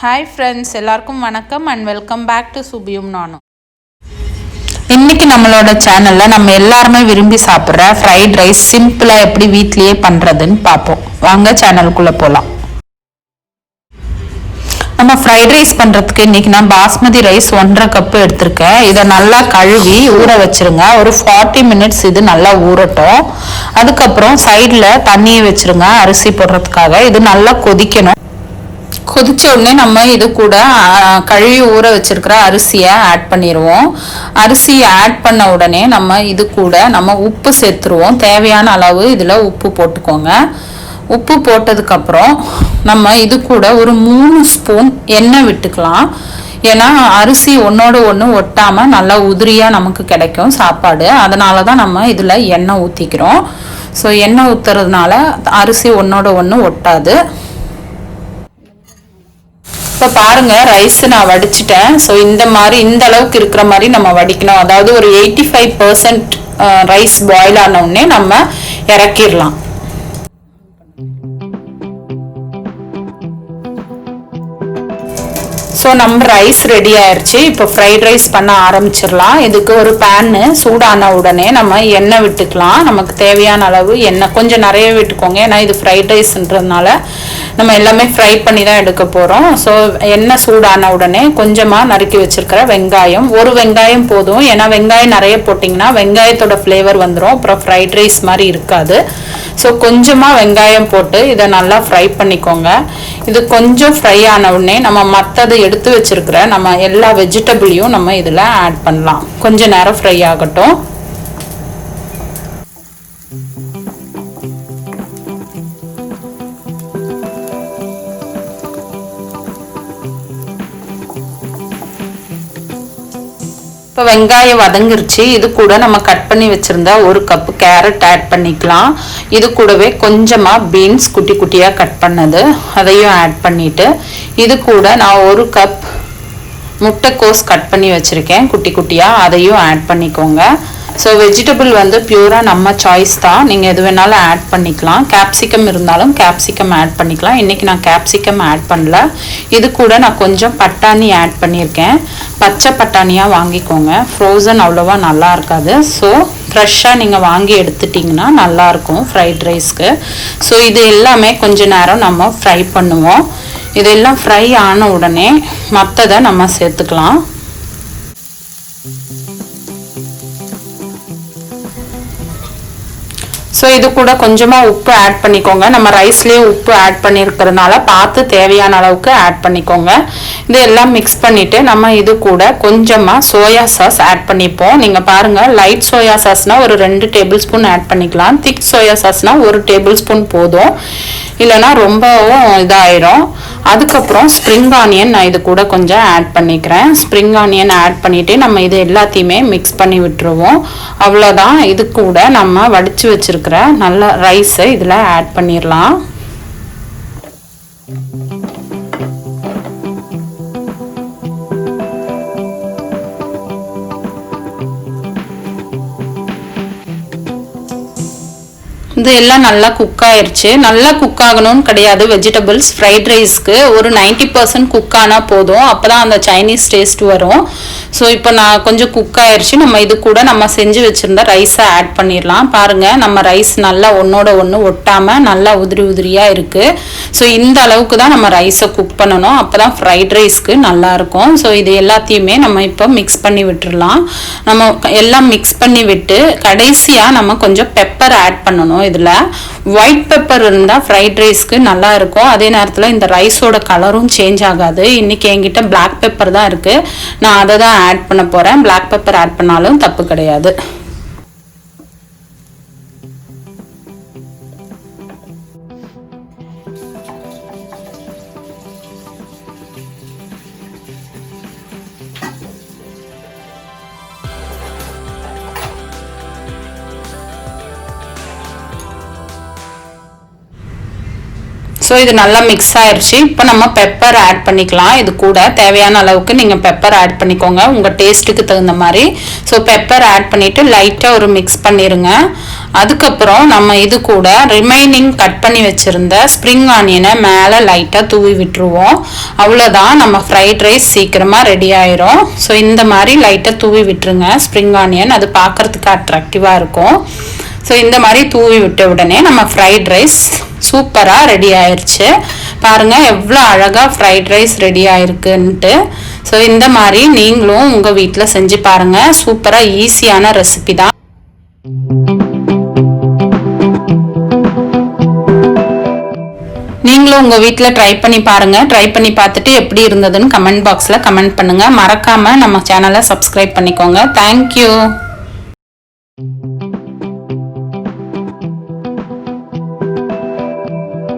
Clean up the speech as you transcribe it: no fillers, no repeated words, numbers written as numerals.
Hi friends, எல்லாருக்கும் வணக்கம் and welcome back to சுபியும் நானும். இன்னைக்கு நம்மளோட சேனலில் நம்ம எல்லாருமே விரும்பி சாப்பிட்ற ஃப்ரைட் ரைஸ் சிம்பிளாக எப்படி வீட்லேயே பண்ணுறதுன்னு பார்ப்போம். வாங்க சேனலுக்குள்ளே போகலாம். நம்ம ஃப்ரைட் ரைஸ் பண்ணுறதுக்கு இன்றைக்கி நான் பாஸ்மதி ரைஸ் 1.5 கப்பு எடுத்திருக்கேன். இதை நல்லா கழுவி ஊற வச்சுருங்க. ஒரு 40 மினிட்ஸ் இது நல்லா ஊறட்டும். அதுக்கப்புறம் சைடில் தண்ணியை வச்சுருங்க அரிசி போடுறதுக்காக. இது நல்லா கொதிக்கணும். கொதிச்ச உடனே நம்ம இது கூட கழுவி ஊற வச்சிருக்கிற அரிசியை ஆட் பண்ணிடுவோம். அரிசியை ஆட் பண்ண உடனே நம்ம இது கூட நம்ம உப்பு சேர்த்துருவோம். தேவையான அளவு இதில் உப்பு போட்டுக்கோங்க. உப்பு போட்டதுக்கப்புறம் நம்ம இது கூட ஒரு 3 ஸ்பூன் எண்ணெய் விட்டுக்கலாம். ஏன்னா அரிசி ஒன்றோட ஒன்று ஒட்டாமல் நல்லா உதிரியாக நமக்கு கிடைக்கும் சாப்பாடு. அதனால தான் நம்ம இதில் எண்ணெய் ஊற்றிக்கிறோம். ஸோ எண்ணெய் ஊற்றுறதுனால அரிசி ஒன்றோட ஒன்று ஒட்டாது. இப்போ பாருங்கள், ரைஸ் நான் வடிச்சிட்டேன். ஸோ இந்த அளவுக்கு இருக்கிற மாதிரி நம்ம வடிக்கணும். அதாவது ஒரு 85% ரைஸ் பாயில் ஆன உடனே நம்ம இறக்கிடலாம். ஸோ நம்ம ரைஸ் ரெடி ஆயிடுச்சு. இப்போ ஃப்ரைட் ரைஸ் பண்ண ஆரம்பிச்சிடலாம். இதுக்கு ஒரு பேன்னு சூடான உடனே நம்ம எண்ணெய் விட்டுக்கலாம். நமக்கு தேவையான அளவு எண்ணெய் கொஞ்சம் நிறைய விட்டுக்கோங்க. ஏன்னா இது ஃப்ரைட் ரைஸ்ன்றதுனால நம்ம எல்லாமே ஃப்ரை பண்ணி தான் எடுக்க போகிறோம். ஸோ எண்ணெய் சூடான உடனே கொஞ்சமாக நறுக்கி வச்சுருக்கிற வெங்காயம், ஒரு வெங்காயம் போதும். ஏன்னா வெங்காயம் நிறைய போட்டிங்கன்னா வெங்காயத்தோட ஃப்ளேவர் வந்துடும், அப்புறம் ஃப்ரைட் ரைஸ் மாதிரி இருக்காது. ஸோ கொஞ்சமாக வெங்காயம் போட்டு இதை நல்லா ஃப்ரை பண்ணிக்கோங்க. இது கொஞ்சம் ஃப்ரை ஆன உடனே நம்ம மற்றது எடுத்து வச்சிருக்கிற நம்ம எல்லா வெஜிடபிளையும் நம்ம இதில் ஆட் பண்ணலாம். கொஞ்சம் நேரம் ஃப்ரை ஆகட்டும். இப்போ வெங்காயம் வதங்கிருச்சு. இது கூட நம்ம கட் பண்ணி வச்சுருந்தா 1 கப்பு கேரட் ஆட் பண்ணிக்கலாம். இது கூடவே கொஞ்சமாக பீன்ஸ் குட்டி குட்டியாக கட் பண்ணது அதையும் ஆட் பண்ணிவிட்டு, இது கூட நான் 1 கப் முட்டைக்கோஸ் கட் பண்ணி வச்சுருக்கேன் குட்டி குட்டியாக, அதையும் ஆட் பண்ணிக்கோங்க. ஸோ வெஜிடபிள் வந்து பியூராக நம்ம சாய்ஸ் தான், நீங்கள் எது வேணாலும் ஆட் பண்ணிக்கலாம். கேப்சிகம் இருந்தாலும் கேப்சிகம் ஆட் பண்ணிக்கலாம். இன்றைக்கி நான் கேப்சிகம் ஆட் பண்ணல. இது கூட நான் கொஞ்சம் பட்டாணி ஆட் பண்ணியிருக்கேன். பச்சை பட்டாணியாக வாங்கிக்கோங்க, ஃப்ரோசன் அவ்வளோவா நல்லா இருக்காது. ஸோ ஃப்ரெஷ்ஷாக நீங்கள் வாங்கி எடுத்துட்டிங்கன்னா நல்லாயிருக்கும் ஃப்ரைட் ரைஸ்க்கு. ஸோ இது எல்லாமே கொஞ்ச நேரம் நம்ம ஃப்ரை பண்ணுவோம். இதெல்லாம் ஃப்ரை ஆன உடனே மற்றதை நம்ம சேர்த்துக்கலாம். ஸோ இது கூட கொஞ்சமாக உப்பு ஆட் பண்ணிக்கோங்க. நம்ம ரைஸ்லேயே உப்பு ஆட் பண்ணியிருக்கிறதுனால பார்த்து தேவையான அளவுக்கு ஆட் பண்ணிக்கோங்க. இது எல்லாம் மிக்ஸ் பண்ணிவிட்டு நம்ம இது கூட கொஞ்சமாக சோயா சாஸ் ஆட் பண்ணிப்போம். நீங்கள் பாருங்கள், லைட் சோயா சாஸ்னால் ஒரு 2 டேபிள் ஸ்பூன் ஆட் பண்ணிக்கலாம். திக் சோயா சாஸ்னால் 1 டேபிள் ஸ்பூன் போதும், இல்லைனா ரொம்பவும் இதாயிரும். அதுக்கப்புறம் ஸ்ப்ரிங் ஆனியன் நான் இது கூட கொஞ்சம் ஆட் பண்ணிக்கிறேன். ஸ்ப்ரிங் ஆனியன் ஆட் பண்ணிவிட்டு நம்ம இது எல்லாத்தையுமே மிக்ஸ் பண்ணி விட்டுருவோம். அவ்வளோதான். இது கூட நம்ம வடித்து வச்சுருக்கிற நல்ல ரைஸை இதில் ஆட் பண்ணிடலாம். இது எல்லாம் நல்லா குக் ஆயிடுச்சு. நல்லா குக் ஆகணும்னு கிடையாது. வெஜிடபிள்ஸ் ஃப்ரைட் ரைஸ்க்கு ஒரு 90% குக் ஆனால் போதும், அப்போ தான் அந்த சைனீஸ் டேஸ்ட் வரும். ஸோ இப்போ நான் கொஞ்சம் குக் ஆயிடுச்சு. நம்ம இது கூட நம்ம செஞ்சு வச்சுருந்த ரைஸை ஆட் பண்ணிடலாம். பாருங்கள், நம்ம ரைஸ் நல்லா ஒன்றோட ஒன்று ஒட்டாமல் நல்லா உதிரி உதிரியாக இருக்குது. ஸோ இந்த அளவுக்கு தான் நம்ம ரைஸை குக் பண்ணணும், அப்போ தான் ஃப்ரைட் ரைஸ்க்கு நல்லாயிருக்கும். ஸோ இது எல்லாத்தையுமே நம்ம இப்போ மிக்ஸ் பண்ணி விட்டுடலாம். நம்ம எல்லாம் மிக்ஸ் பண்ணி விட்டு கடைசியாக நம்ம கொஞ்சம் பெப்பர் ஆட் பண்ணணும். இதில் ஒயிட் பெப்பர் இருந்தால் ஃப்ரைட் ரைஸ்க்கு நல்லா இருக்கும். அதே நேரத்தில் இந்த ரைஸோட கலரும் சேஞ்ச் ஆகாது. இன்றைக்கி என்கிட்ட பிளாக் பெப்பர் தான் இருக்குது, நான் அதை தான் ஆட் பண்ண போகிறேன். பிளாக் பெப்பர் ஆட் பண்ணாலும் தப்பு கிடையாது. ஸோ இது நல்லா மிக்ஸ் ஆயிடுச்சு. இப்போ நம்ம பெப்பர் ஆட் பண்ணிக்கலாம். இது கூட தேவையான அளவுக்கு நீங்கள் பெப்பர் ஆட் பண்ணிக்கோங்க உங்கள் டேஸ்ட்டுக்கு தகுந்த மாதிரி. ஸோ பெப்பர் ஆட் பண்ணிவிட்டு லைட்டாக ஒரு மிக்ஸ் பண்ணிடுங்க. அதுக்கப்புறம் நம்ம இது கூட ரிமைனிங் கட் பண்ணி வச்சுருந்த ஸ்ப்ரிங் ஆனியனை மேலே லைட்டாக தூவி விட்டுருவோம். அவ்வளோதான், நம்ம ஃப்ரைட் ரைஸ் சீக்கிரமாக ரெடி ஆயிரும். ஸோ இந்த மாதிரி லைட்டாக தூவி விட்டுருங்க ஸ்ப்ரிங் ஆனியன், அது பார்க்குறதுக்கு அட்ராக்டிவாக இருக்கும். ஸோ இந்த மாதிரி தூவி விட்ட உடனே நம்ம ஃப்ரைட் ரைஸ் சூப்பராக ரெடி ஆயிடுச்சு. பாருங்கள் எவ்வளோ அழகாக ஃப்ரைட் ரைஸ் ரெடி ஆயிருக்குன்ட்டு. ஸோ இந்த மாதிரி நீங்களும் உங்கள் வீட்டில் செஞ்சு பாருங்கள். சூப்பராக ஈஸியான ரெசிபி தான். நீங்களும் உங்கள் வீட்டில் ட்ரை பண்ணி பாருங்கள். ட்ரை பண்ணி பார்த்துட்டு எப்படி இருந்ததுன்னு கமெண்ட் பாக்ஸில் கமெண்ட் பண்ணுங்கள். மறக்காமல் நம்ம சேனலை சப்ஸ்கிரைப் பண்ணிக்கோங்க. தேங்க்யூ.